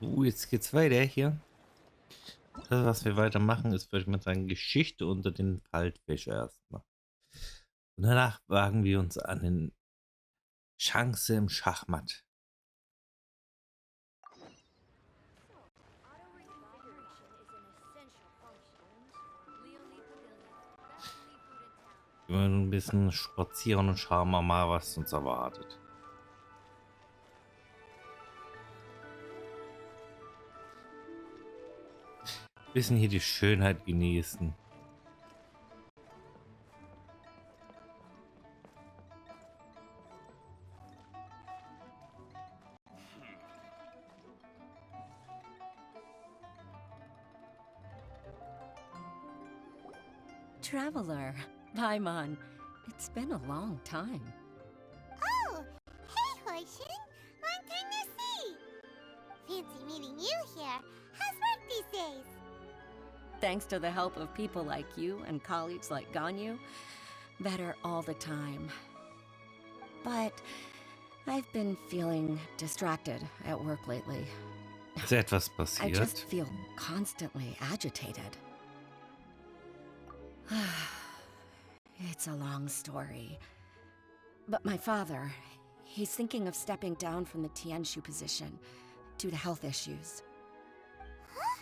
Jetzt geht's weiter hier. Das, was wir weitermachen, ist, würde ich mal sagen, Geschichte unter den Waldfischer erstmal. Und danach wagen wir uns an den Chance im Schachmatt. Wir wollen ein bisschen spazieren und schauen wir mal, was uns erwartet. Bisschen hier die Schönheit genießen. Traveler, Paimon, it's been a long time. Oh, hey, Hoishin. Long time no see. Fancy meeting you here. How's work these days? Thanks to the help of people like you and colleagues like Ganyu, better all the time. But I've been feeling distracted at work lately. Ist etwas I passiert? just feel constantly agitated. It's a long story. But my father, he's thinking of stepping down from the Tianshu position due to health issues. Huh?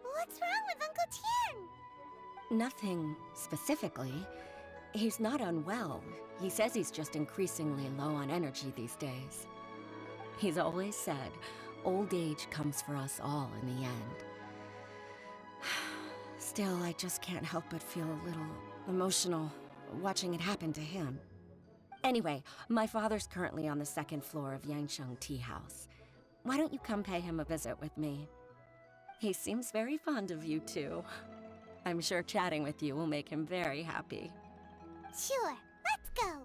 What's wrong with Uncle Tian? Nothing specifically. He's not unwell. He says he's just increasingly low on energy these days. He's always said, old age comes for us all in the end. Still, I just can't help but feel a little emotional watching it happen to him. Anyway, my father's currently on the second floor of Yangsheng Tea House. Why don't you come pay him a visit with me? He seems very fond of you too. I'm sure chatting with you will make him very happy. Sure, let's go.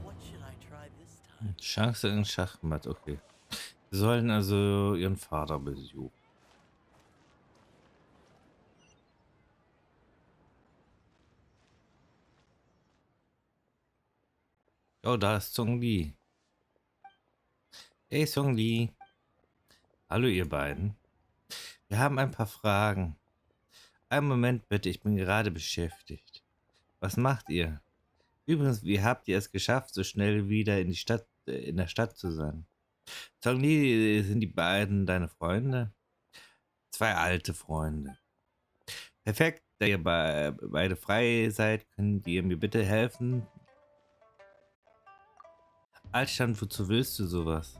What should I try this time? Chance im Schachmatt, okay. Sie sollen also ihren Vater besuchen. Oh, da ist Song Li. Hey Song Li. Hallo ihr beiden. Wir haben ein paar Fragen. Einen Moment bitte, ich bin gerade beschäftigt. Was macht ihr? Übrigens, wie habt ihr es geschafft, so schnell wieder in der Stadt zu sein? Song Li, sind die beiden deine Freunde? Zwei alte Freunde. Perfekt, da ihr beide frei seid, könnt ihr mir bitte helfen? Altstand, wozu willst du sowas?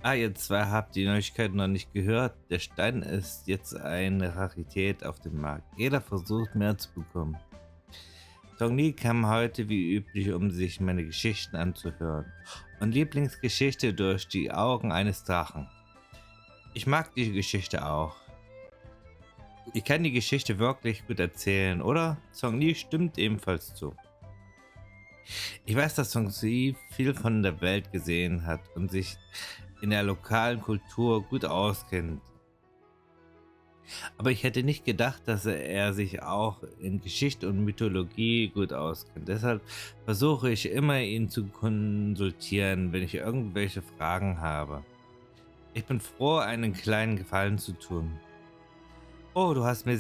Ah, ihr zwei habt die Neuigkeiten noch nicht gehört. Der Stein ist jetzt eine Rarität auf dem Markt. Jeder versucht mehr zu bekommen. Song Li kam heute wie üblich, um sich meine Geschichten anzuhören. Und Lieblingsgeschichte durch die Augen eines Drachen. Ich mag die Geschichte auch. Ich kann die Geschichte wirklich gut erzählen, oder? Song Li stimmt ebenfalls zu. Ich weiß, dass Song Li viel von der Welt gesehen hat und sich in der lokalen Kultur gut auskennt. Aber ich hätte nicht gedacht, dass er sich auch in Geschichte und Mythologie gut auskennt. Deshalb versuche ich immer, ihn zu konsultieren, wenn ich irgendwelche Fragen habe. Ich bin froh, einen kleinen Gefallen zu tun. Oh, du hast mir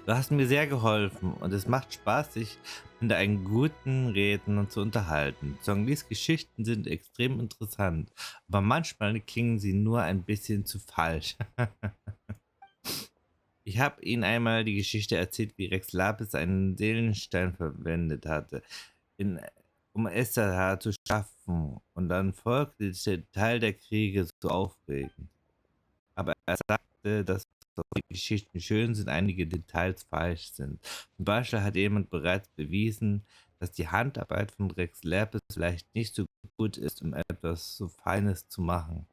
Du hast mir sehr geholfen und es macht Spaß, sich mit einem guten Redner zu unterhalten. Song Lis Geschichten sind extrem interessant, aber manchmal klingen sie nur ein bisschen zu falsch. Ich habe Ihnen einmal die Geschichte erzählt, wie Rex Lapis einen Seelenstein verwendet hatte, um Esther zu schaffen, und dann folgte der Teil der Kriege so aufregend. Aber er sagte, dass die Geschichten schön sind, einige Details falsch sind. Zum Beispiel hat jemand bereits bewiesen, dass die Handarbeit von Rex Lapis vielleicht nicht so gut ist, um etwas so Feines zu machen.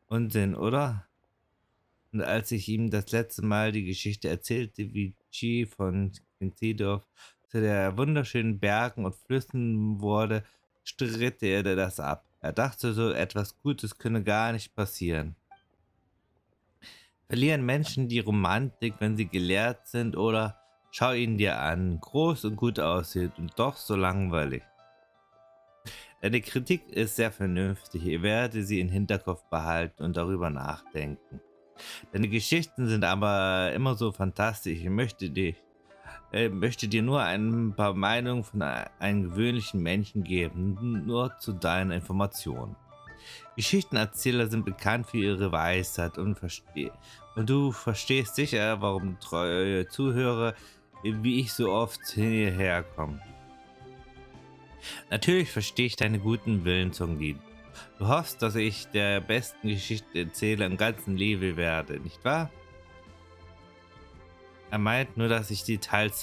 Unsinn, oder? Und als ich ihm das letzte Mal die Geschichte erzählte, wie Chi von Qixing zu der wunderschönen Bergen und Flüssen wurde, stritte er das ab. Er dachte, so etwas Gutes könne gar nicht passieren. Verlieren Menschen die Romantik, wenn sie gelehrt sind, oder schau ihn dir an, groß und gut aussieht und doch so langweilig. Deine Kritik ist sehr vernünftig, ihr werdet sie im Hinterkopf behalten und darüber nachdenken. Deine Geschichten sind aber immer so fantastisch, möchte dir nur ein paar Meinungen von einem gewöhnlichen Menschen geben, nur zu deiner Information. Geschichtenerzähler sind bekannt für ihre Weisheit und du verstehst sicher, warum treue Zuhörer wie ich so oft hierher kommen. Natürlich verstehe ich deine guten Willen, Zongli. Du hoffst, dass ich der besten Geschichtenerzähler im ganzen Leben werde, nicht wahr? Er meint nur, dass die Details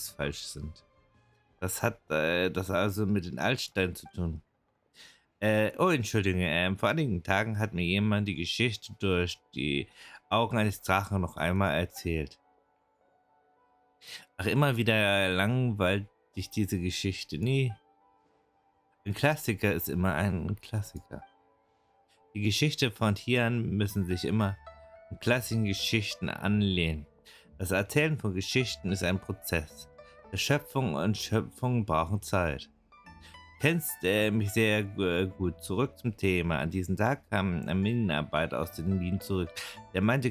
falsch sind. Das hat das also mit den Altsteinen zu tun. Oh, Entschuldigung, vor einigen Tagen hat mir jemand die Geschichte durch die Augen eines Drachen noch einmal erzählt. Ach, immer wieder langweilt dich diese Geschichte nie. Ein Klassiker ist immer ein Klassiker. Die Geschichte von Tieren müssen sich immer an klassischen Geschichten anlehnen. Das Erzählen von Geschichten ist ein Prozess. Erschöpfung und Schöpfung brauchen Zeit. Du kennst mich sehr gut. Zurück zum Thema. An diesem Tag kam ein Minenarbeiter aus den Minen zurück, der meinte,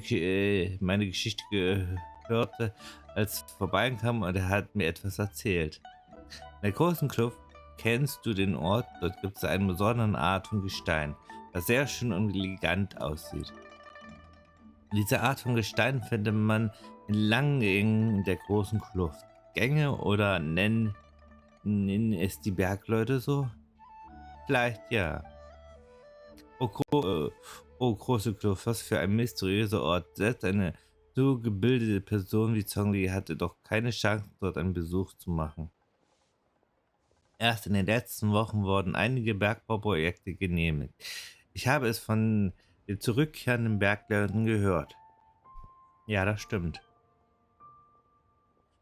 meine Geschichte hörte, als ich vorbeikam, und er hat mir etwas erzählt. In der großen Kluft kennst du den Ort. Dort gibt es eine besondere Art von Gestein, das sehr schön und elegant aussieht. Diese Art von Gestein findet man in langen Gängen der großen Kluft. Gänge oder nennen es die Bergleute so? Vielleicht ja. Oh, große Kluft, was für ein mysteriöser Ort. Selbst eine so gebildete Person wie Zongli hatte doch keine Chance, dort einen Besuch zu machen. Erst in den letzten Wochen wurden einige Bergbauprojekte genehmigt. Ich habe es von den zurückkehrenden Bergleuten gehört. Ja, das stimmt.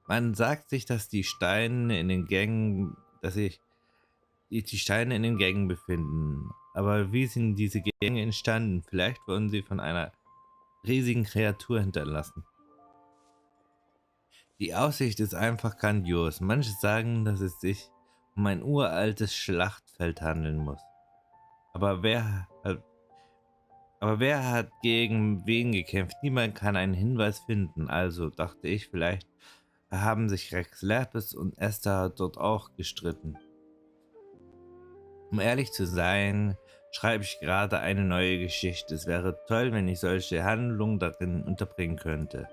Man sagt sich, dass die Steine in den Gängen, die Steine in den Gängen befinden. Aber wie sind diese Gänge entstanden? Vielleicht wurden sie von einer riesigen Kreatur hinterlassen. Die Aussicht ist einfach grandios. Manche sagen, dass es sich um ein uraltes Schlachtfeld handeln muss. Aber wer hat gegen wen gekämpft? Niemand kann einen Hinweis finden. Also dachte ich, vielleicht haben sich Rex Lapis und Esther dort auch gestritten. Um ehrlich zu sein, schreibe ich gerade eine neue Geschichte. Es wäre toll, wenn ich solche Handlungen darin unterbringen könnte.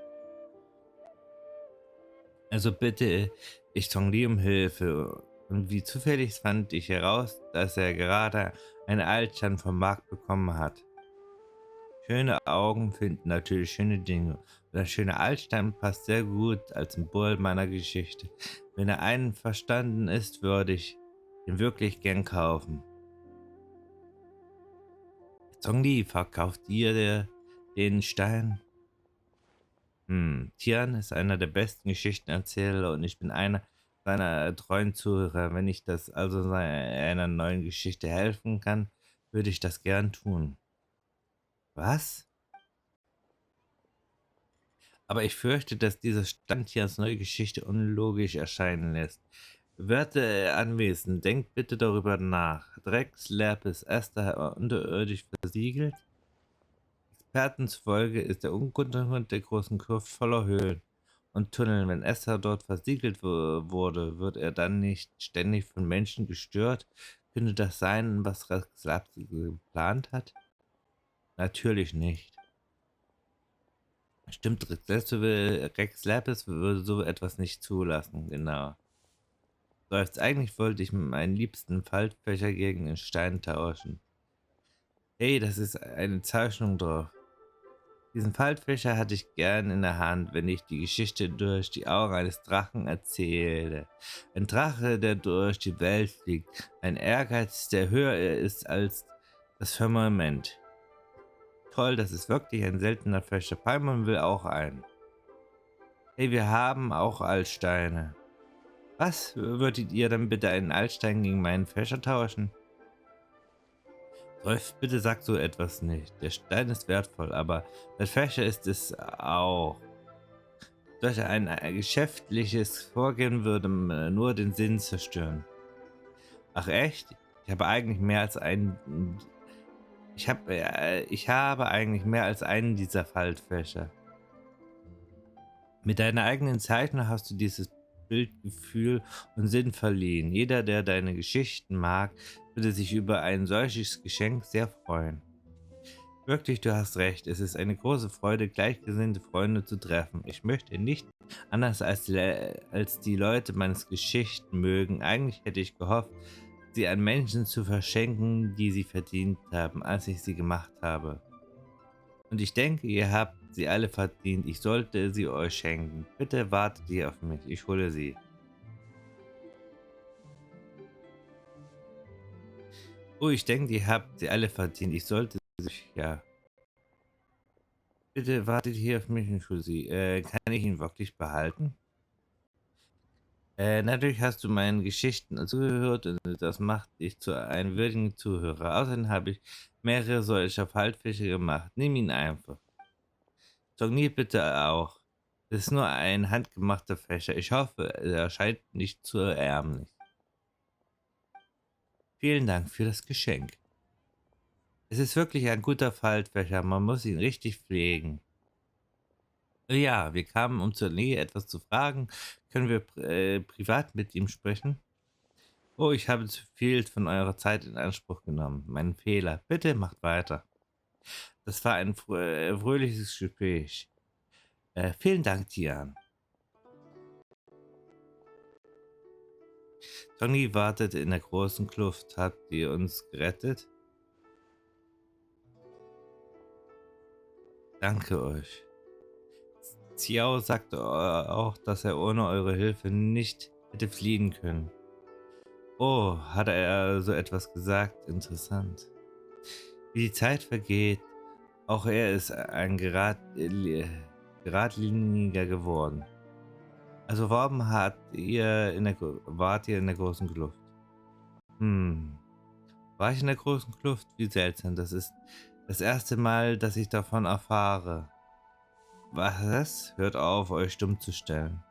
Also bitte ich Zongli um Hilfe. Und wie zufällig fand ich heraus, dass er gerade einen Altstand vom Markt bekommen hat. Schöne Augen finden natürlich schöne Dinge. Und ein schöner Altstein passt sehr gut als Symbol meiner Geschichte. Wenn er einverstanden ist, würde ich ihn wirklich gern kaufen. Zongli, verkauft ihr den Stein? Tian ist einer der besten Geschichtenerzähler und ich bin einer seiner treuen Zuhörer. Wenn ich das also einer neuen Geschichte helfen kann, würde ich das gern tun. Was? Aber ich fürchte, dass dieser Stand hier als neue Geschichte unlogisch erscheinen lässt. Werte Anwesend, denkt bitte darüber nach. Rex Lapis Esther unterirdisch versiegelt? Experten zufolge ist der Untergrund der großen Kluft voller Höhlen und Tunneln. Wenn Esther dort versiegelt wurde, wird er dann nicht ständig von Menschen gestört? Könnte das sein, was Rex Lapis geplant hat? Natürlich nicht. Stimmt, Rex Lapis würde so etwas nicht zulassen, genau. Eigentlich wollte ich mit meinen liebsten Faltfächer gegen den Stein tauschen. Hey, das ist eine Zeichnung drauf. Diesen Faltfächer hatte ich gern in der Hand, wenn ich die Geschichte durch die Augen eines Drachen erzähle. Ein Drache, der durch die Welt fliegt. Ein Ehrgeiz, der höher ist als das Firmament. Toll, das ist wirklich ein seltener Fächer. Paimon will auch einen. Hey, wir haben auch Altsteine. Was? Würdet ihr dann bitte einen Altstein gegen meinen Fächer tauschen? Rolf, bitte sag so etwas nicht. Der Stein ist wertvoll, aber das Fächer ist es auch. Durch ein geschäftliches Vorgehen würde nur den Sinn zerstören. Ach echt? Ich habe eigentlich mehr als einen. Ich habe eigentlich mehr als einen dieser Faltfächer. Mit deiner eigenen Zeichnung hast du dieses Bildgefühl und Sinn verliehen. Jeder, der deine Geschichten mag, würde sich über ein solches Geschenk sehr freuen. Wirklich, du hast recht. Es ist eine große Freude, gleichgesinnte Freunde zu treffen. Ich möchte nicht anders als die Leute meines Geschichten mögen. Eigentlich hätte ich gehofft, sie an Menschen zu verschenken, die sie verdient haben, als ich sie gemacht habe. Und ich denke, ihr habt sie alle verdient. Ich sollte sie euch schenken. Bitte wartet hier auf mich. Ich hole sie. Oh, ich denke, ihr habt sie alle verdient. Ich sollte sie. Ja. Bitte wartet hier auf mich. Ich hole sie. Kann ich ihn wirklich behalten? Natürlich hast du meinen Geschichten zugehört und das macht dich zu einem würdigen Zuhörer. Außerdem habe ich mehrere solcher Faltfische gemacht. Nimm ihn einfach. Stornier bitte auch. Es ist nur ein handgemachter Fächer. Ich hoffe, er erscheint nicht zu ärmlich. Vielen Dank für das Geschenk. Es ist wirklich ein guter Faltfächer. Man muss ihn richtig pflegen. Ja, wir kamen, um zur Nähe etwas zu fragen. Können wir privat mit ihm sprechen? Oh, ich habe zu viel von eurer Zeit in Anspruch genommen. Mein Fehler. Bitte macht weiter. Das war ein fröhliches Gespräch. Vielen Dank, Tian. Tony wartet in der großen Kluft. Habt ihr uns gerettet? Danke euch. Xiao sagte auch, dass er ohne eure Hilfe nicht hätte fliehen können. Oh, hat er so etwas gesagt? Interessant. Wie die Zeit vergeht, auch er ist ein geradliniger geworden. Also warum wart ihr in der großen Kluft? War ich in der großen Kluft? Wie seltsam. Das ist das erste Mal, dass ich davon erfahre. Was? Hört auf, euch dumm zu stellen.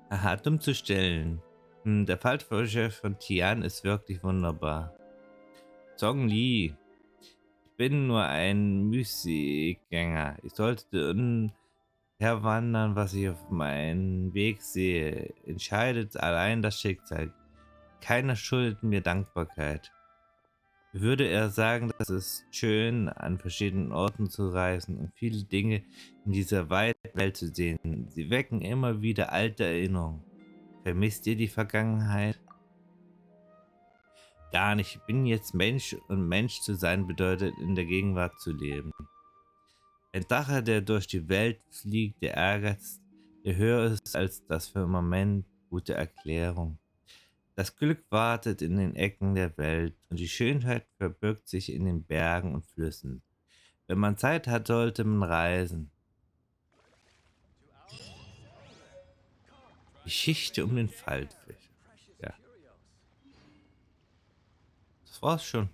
Aha, dumm zu stellen. Der Faltfächer von Tian ist wirklich wunderbar. Song Li. Ich bin nur ein Müßiggänger. Ich sollte herwandern, was ich auf meinen Weg sehe. Entscheidet allein das Schicksal. Keiner schuldet mir Dankbarkeit. Würde er sagen, dass es schön, an verschiedenen Orten zu reisen und viele Dinge in dieser weiten Welt zu sehen. Sie wecken immer wieder alte Erinnerungen. Vermisst ihr die Vergangenheit? Gar nicht. Ich bin jetzt Mensch und Mensch zu sein bedeutet, in der Gegenwart zu leben. Ein Drache, der durch die Welt fliegt, der Ehrgeiz, der höher ist als das Firmament. Gute Erklärung. Das Glück wartet in den Ecken der Welt und die Schönheit verbirgt sich in den Bergen und Flüssen. Wenn man Zeit hat, sollte man reisen. Geschichte um den Faltfisch. Ja, das war's schon.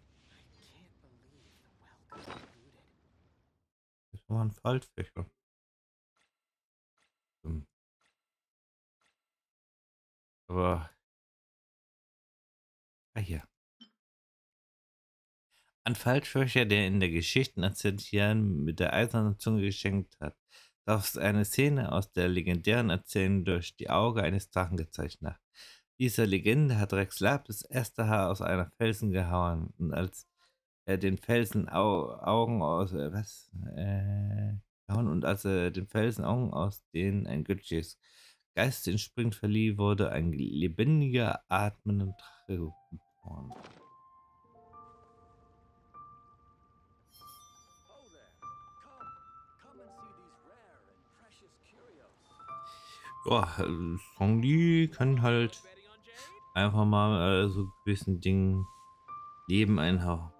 Das war ein Faltfischer. Aber, hier. Ein Faltfischer, der in der Geschichten erzählen mit der eisernen Zunge geschenkt hat. Das ist eine Szene aus der legendären Erzählung durch die Auge eines Drachen gezeichnet. Dieser Legende hat Rex Lapis Esther aus einer Felsen gehauen und als er den Felsen Augen aus gehauen und als er den Felsen Augen aus denen ein göttliches Geist entspringt verlieh, wurde ein lebendiger, atmender Drache geboren. Ja, Songli können halt einfach mal so gewissen Dingen Leben einhauchen.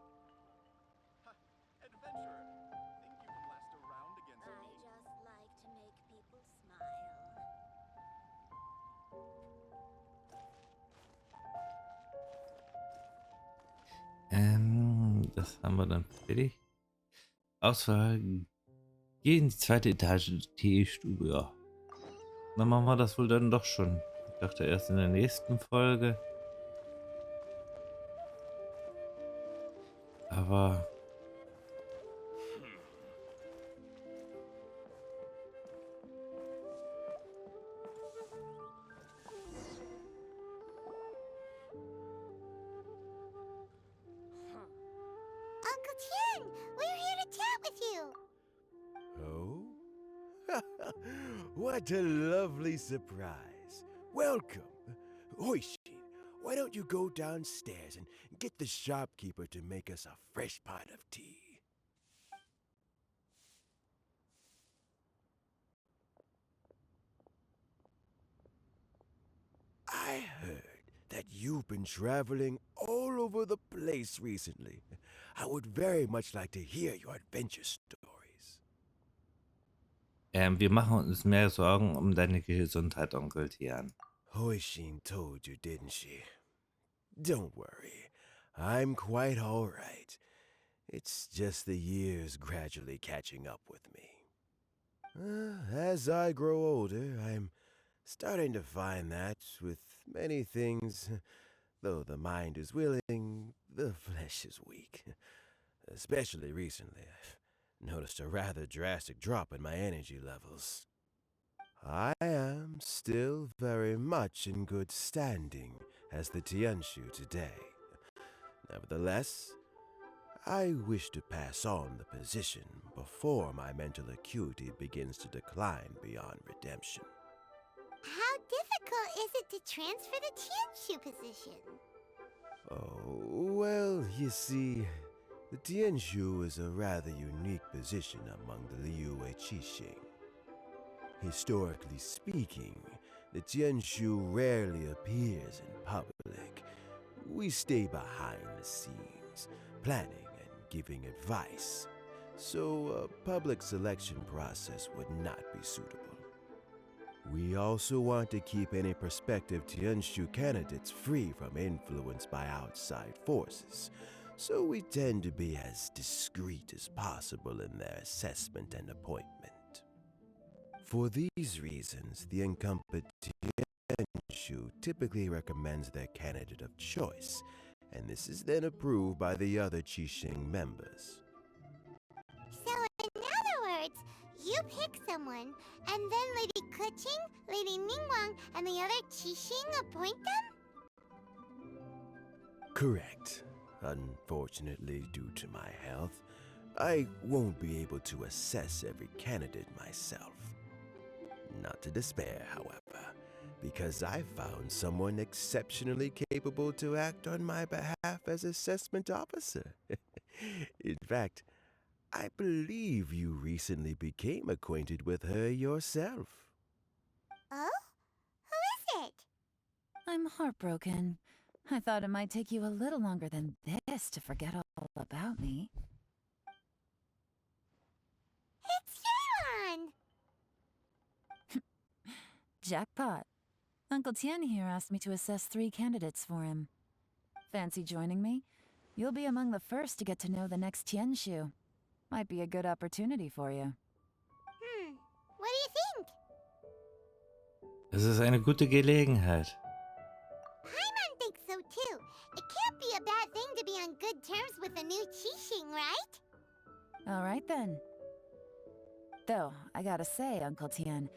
Das haben wir dann fertig. Auswahl. Geh in die zweite Etage der Teestube. Ja. Dann machen wir das wohl dann doch schon. Ich dachte erst in der nächsten Folge. Aber Uncle Tien, we're here to chat with you. Oh? What a lovely surprise. Welcome. Hoishin, why don't you go downstairs and get the shopkeeper to make us a fresh pot of tea? I heard that you've been traveling all over the place recently. I would very much like to hear your adventure stories. wir machen uns mehr Sorgen um deine Gesundheit, Onkel Tian. Hoishin told you, didn't she? Don't worry. I'm quite all right. It's just the years gradually catching up with me. As I grow older, I'm starting to find that with many things, though the mind is willing, the flesh is weak. Especially recently, I've noticed a rather drastic drop in my energy levels. I am still very much in good standing as the Tianshu today. Nevertheless, I wish to pass on the position before my mental acuity begins to decline beyond redemption. How difficult is it to transfer the Tianshu position? Oh, well, you see, the Tianshu is a rather unique position among the Liyue Qixing. Historically speaking, the Tianshu rarely appears in public. We stay behind the scenes, planning and giving advice, so a public selection process would not be suitable. We also want to keep any prospective Tianshu candidates free from influence by outside forces, so we tend to be as discreet as possible in their assessment and appointment. For these reasons, the incumbent Tianshu typically recommends their candidate of choice, and this is then approved by the other Qixing members. So, in other words, you pick someone, and then Lady Qixing, Lady Ningguang, and the other Qixing appoint them? Correct. Unfortunately, due to my health, I won't be able to assess every candidate myself. Not to despair, however, because I found someone exceptionally capable to act on my behalf as assessment officer. In fact, I believe you recently became acquainted with her yourself. Oh? Who is it? I'm heartbroken. I thought it might take you a little longer than this to forget all about me. It's Yelan! Jackpot. Uncle Tien here asked me to assess 3 candidates for him. Fancy joining me? You'll be among the first to get to know the next Tianshu. Might be a good opportunity for you. What do you think? Es ist eine gute Gelegenheit. Paimon thinks so too. It can't be a bad thing to be on good terms with a new Qixing, right? Alright then. Though, I gotta say, Uncle Tien,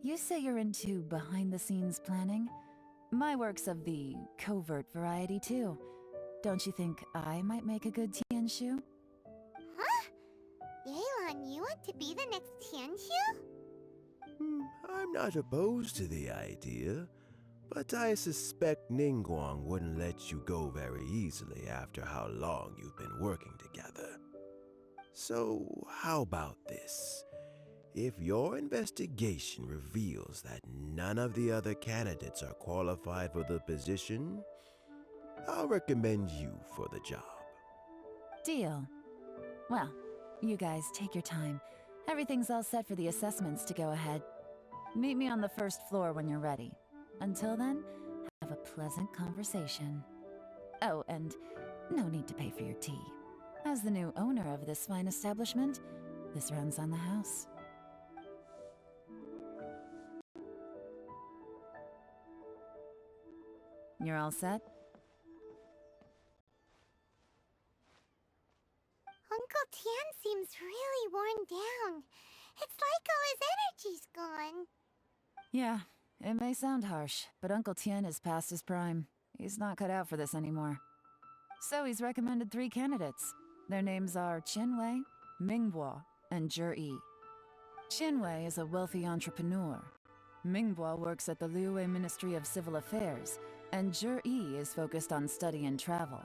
you say you're into behind-the-scenes planning? My work's of the covert variety too. Don't you think I might make a good Tianshu? Huh? Yelan, you want to be the next Tianshu? I'm not opposed to the idea, but I suspect Ningguang wouldn't let you go very easily after how long you've been working together. So, how about this? If your investigation reveals that none of the other candidates are qualified for the position, I'll recommend you for the job. Deal. Well, you guys take your time. Everything's all set for the assessments to go ahead. Meet me on the first floor when you're ready. Until then, have a pleasant conversation. Oh, and no need to pay for your tea. As the new owner of this fine establishment, this runs on the house. You're all set? Uncle Tian seems really worn down. It's like all his energy's gone. Yeah, it may sound harsh, but Uncle Tian is past his prime. He's not cut out for this anymore. So he's recommended 3 candidates. Their names are Qinwei, Mingbo, and Zhi. Qinwei is a wealthy entrepreneur. Mingbo works at the Liyue Ministry of Civil Affairs, and Zhi is focused on study and travel.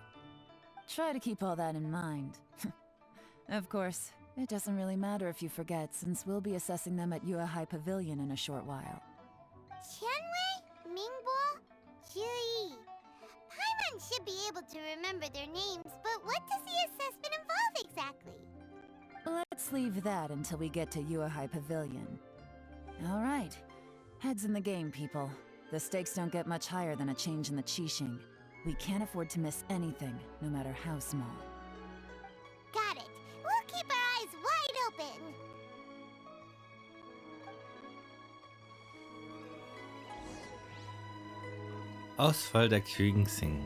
Try to keep all that in mind. Of course, it doesn't really matter if you forget, since we'll be assessing them at Yuehai Pavilion in a short while. Qianwei, Mingbo, Zhi. Paimon should be able to remember their names, but what does the assessment involve exactly? Let's leave that until we get to Yuehai Pavilion. All right. Heads in the game, people. The stakes don't get much higher than a change in the Qixing. We can't afford to miss anything, no matter how small. Got it. We'll keep our eyes wide open. Ausfall der Qixing.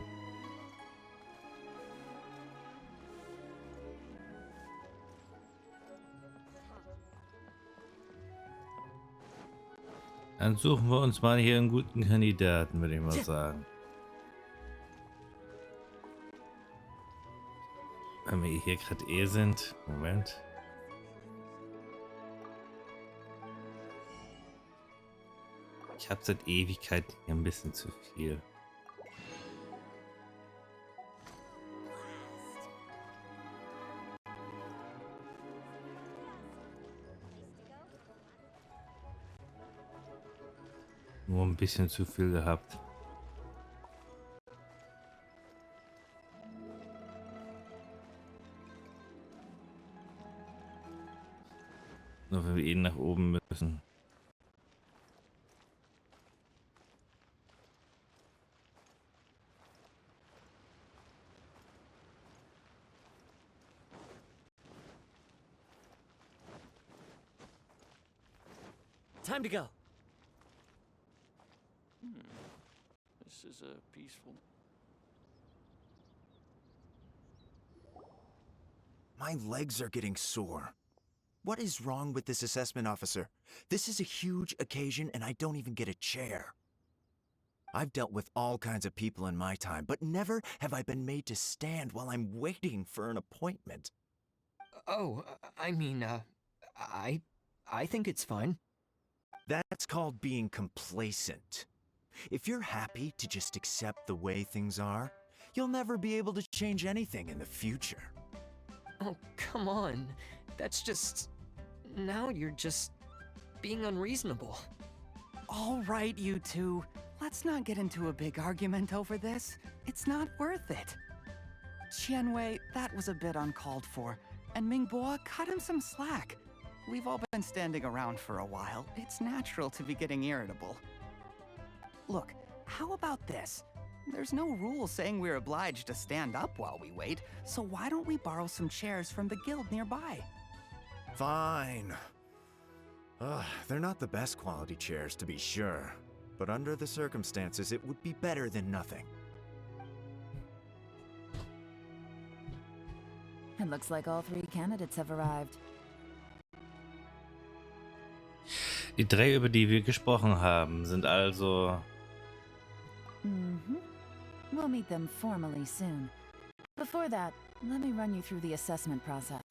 Dann suchen wir uns mal hier einen guten Kandidaten, würde ich mal sagen. Wenn wir hier gerade sind. Moment. Ich habe seit Ewigkeit hier ein bisschen zu viel. Nur ein bisschen zu viel gehabt. Nur wenn wir ihn nach oben müssen. Time to go. This is a peaceful. My legs are getting sore. What is wrong with this assessment officer? This is a huge occasion and I don't even get a chair. I've dealt with all kinds of people in my time, but never have I been made to stand while I'm waiting for an appointment. Oh, I mean, I think it's fine. That's called being complacent. If you're happy to just accept the way things are, you'll never be able to change anything in the future. Oh, come on. That's just... Now you're just being unreasonable. All right, you two. Let's not get into a big argument over this. It's not worth it. Qianwei, that was a bit uncalled for. And Mingbo, cut him some slack. We've all been standing around for a while. It's natural to be getting irritable. Look, how about this? There's no rule saying we're obliged to stand up while we wait, so why don't we borrow some chairs from the guild nearby? Fine. They're not the best quality chairs, to be sure. But under the circumstances, it would be better than nothing. It looks like all 3 candidates have arrived. Die 3, über die wir gesprochen haben, sind also... We'll meet them formally soon. Before that, let me run you through the assessment process.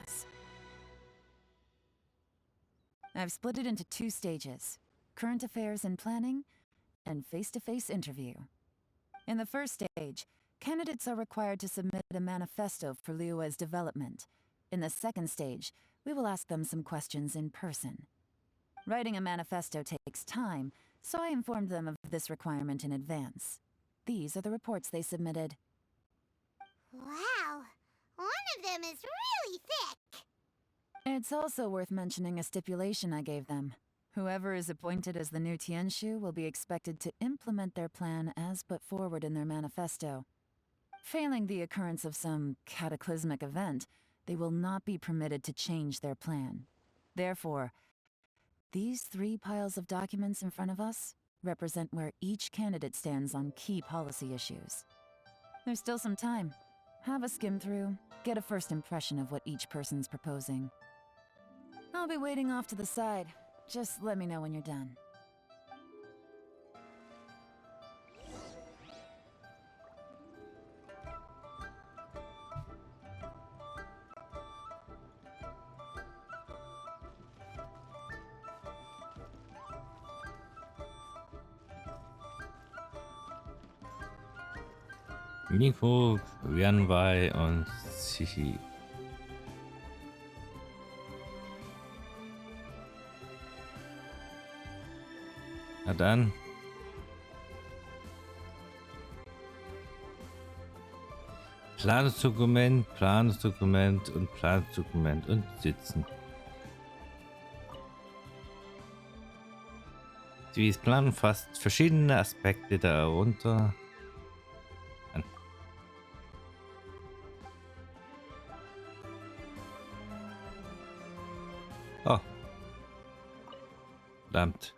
I've split it into 2 stages: current affairs and planning, and face-to-face interview. In the first stage, candidates are required to submit a manifesto for Liyue's development. In the second stage, we will ask them some questions in person. Writing a manifesto takes time, so I informed them of this requirement in advance. These are the reports they submitted. Wow, one of them is really thick. It's also worth mentioning a stipulation I gave them. Whoever is appointed as the new Tianshu will be expected to implement their plan as put forward in their manifesto. Failing the occurrence of some cataclysmic event, they will not be permitted to change their plan. Therefore, these 3 piles of documents in front of us represent where each candidate stands on key policy issues. There's still some time. Have a skim through, get a first impression of what each person's proposing. I'll be waiting off to the side. Just let me know when you're done. Nico, Yanwei und Sichi. Na dann. Planungsdokument, Planungsdokument und Planungsdokument und sitzen. Dieses Plan umfasst verschiedene Aspekte darunter. Oh. Verdammt.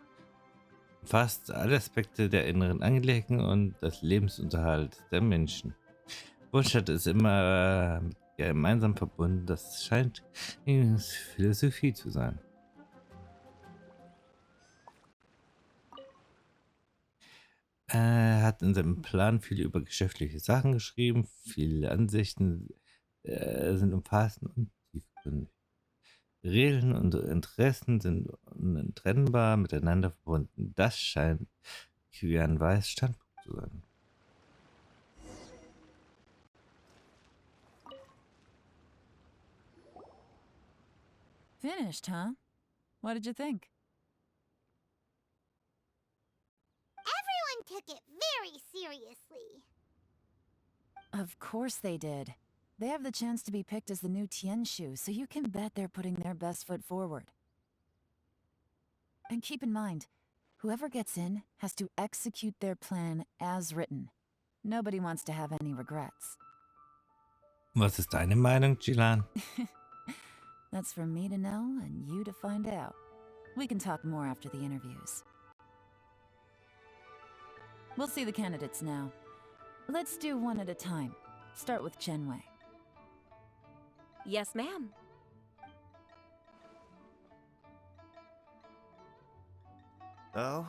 Fast alle Aspekte der inneren Angelegenheiten und des Lebensunterhalts der Menschen. Wohlstand ist immer gemeinsam verbunden. Das scheint Philosophie zu sein. Er hat in seinem Plan viel über geschäftliche Sachen geschrieben. Viele Ansichten sind umfassend und tiefgründig. Regeln und Interessen sind untrennbar miteinander verbunden. Das scheint Qian Weiß Standpunkt zu sein. Finished, huh? What did you think? Everyone took it very seriously. Of course they did. They have the chance to be picked as the new Tianshu, so you can bet they're putting their best foot forward. And keep in mind, whoever gets in has to execute their plan as written. Nobody wants to have any regrets. Was ist deine Meinung, Jilan? That's for me to know and you to find out. We can talk more after the interviews. We'll see the candidates now. Let's do one at a time. Start with Chenwei. Yes, ma'am. Oh?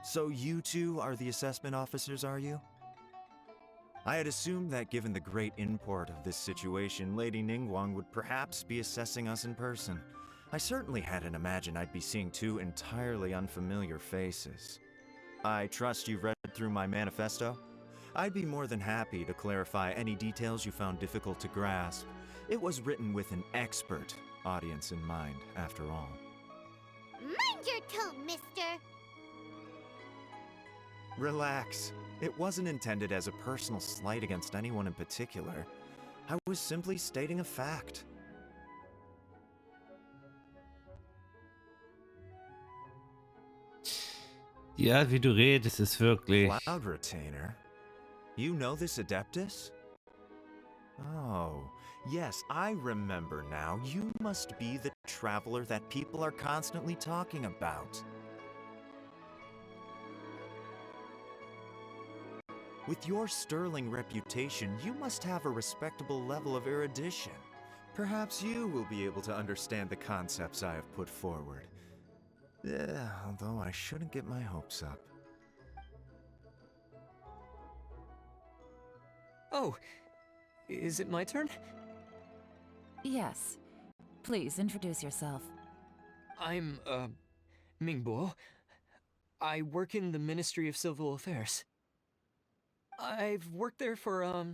So you two are the assessment officers, are you? I had assumed that given the great import of this situation, Lady Ningguang would perhaps be assessing us in person. I certainly hadn't imagined I'd be seeing 2 entirely unfamiliar faces. I trust you've read through my manifesto? I'd be more than happy to clarify any details you found difficult to grasp. It was written with an expert audience in mind, after all. Mind your tone, mister! Relax. It wasn't intended as a personal slight against anyone in particular. I was simply stating a fact. Ja, wie du redest, ist wirklich... Cloud Retainer? You know this Adeptus? Oh, yes, I remember now. You must be the traveler that people are constantly talking about. With your sterling reputation, you must have a respectable level of erudition. Perhaps you will be able to understand the concepts I have put forward. Although I shouldn't get my hopes up. Oh, is it my turn? Yes. Please introduce yourself. I'm, Mingbo. I work in the Ministry of Civil Affairs. I've worked there for,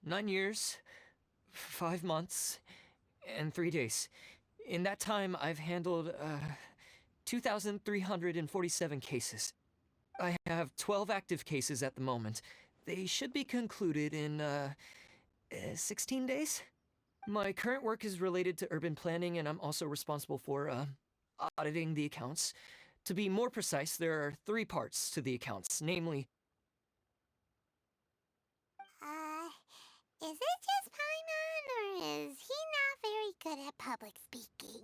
9 years, 5 months, and 3 days. In that time, I've handled, 2,347 cases. I have 12 active cases at the moment. They should be concluded in, 16 days? My current work is related to urban planning, and I'm also responsible for, auditing the accounts. To be more precise, there are 3 parts to the accounts, namely... Is it just Paimon, or is he not very good at public speaking.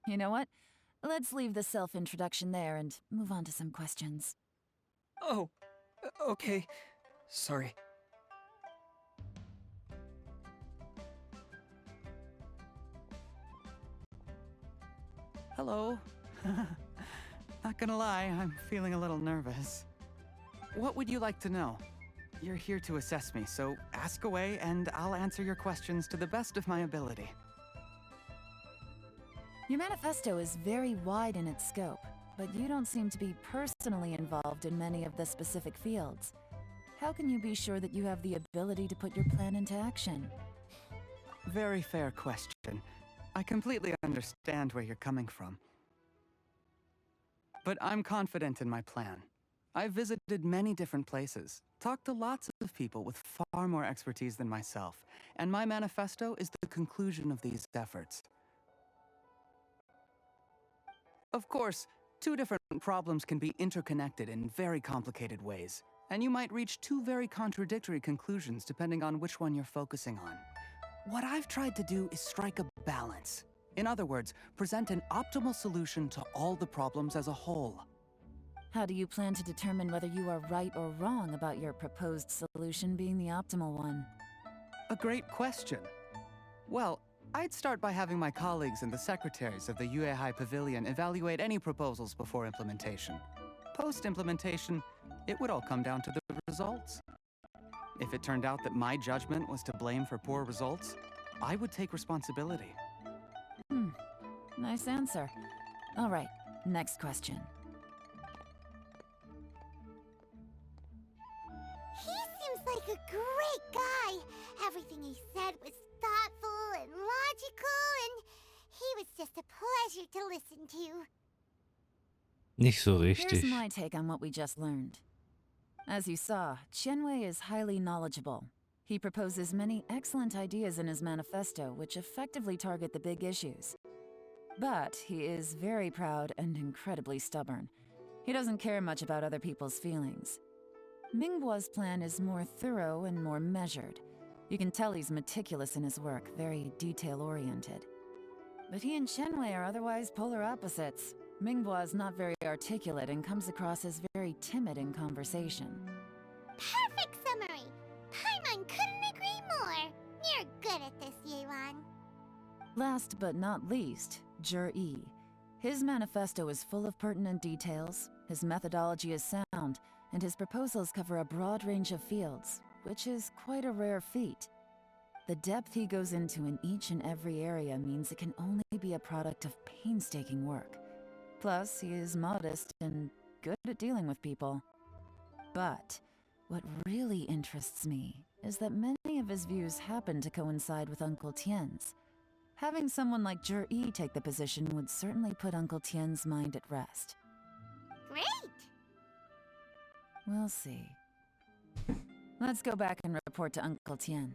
You know what? Let's leave the self-introduction there and move on to some questions. Oh, okay. Sorry. Hello. Not gonna lie, I'm feeling a little nervous. What would you like to know? You're here to assess me, so ask away and I'll answer your questions to the best of my ability. Your manifesto is very wide in its scope, but you don't seem to be personally involved in many of the specific fields. How can you be sure that you have the ability to put your plan into action? Very fair question. I completely understand where you're coming from. But I'm confident in my plan. I've visited many different places, talked to lots of people with far more expertise than myself, and my manifesto is the conclusion of these efforts. Of course, two different problems can be interconnected in very complicated ways, and you might reach two very contradictory conclusions depending on which one you're focusing on. What I've tried to do is strike a balance. In other words, present an optimal solution to all the problems as a whole. How do you plan to determine whether you are right or wrong about your proposed solution being the optimal one? A great question. Well, I'd start by having my colleagues and the secretaries of the Yuehai Pavilion evaluate any proposals before implementation. Post-implementation, it would all come down to the results. If it turned out that my judgment was to blame for poor results, I would take responsibility. Nice answer. All right, next question. He seems like a great guy. Everything he said was thoughtful and logical, and he was just a pleasure to listen to. Nicht so Here's richtig. my take on what we just learned. As you saw, Qianwei is highly knowledgeable. He proposes many excellent ideas in his manifesto which effectively target the big issues. But he is very proud and incredibly stubborn. He doesn't care much about other people's feelings. Mingboa's plan is more thorough and more measured. You can tell he's meticulous in his work, very detail-oriented. But he and Qianwei are otherwise polar opposites. Mingboa is not very articulate and comes across as very timid in conversation. Perfect summary. Paimon couldn't agree more. You're good at this, Yewan. Last but not least, Yi. His manifesto is full of pertinent details, his methodology is sound, and his proposals cover a broad range of fields, which is quite a rare feat. The depth he goes into in each and every area means it can only be a product of painstaking work. Plus, he is modest and good at dealing with people. But what really interests me is that many of his views happen to coincide with Uncle Tien's. Having someone like Yi take the position would certainly put Uncle Tien's mind at rest. Great! We'll see. Let's go back and report to Uncle Tien.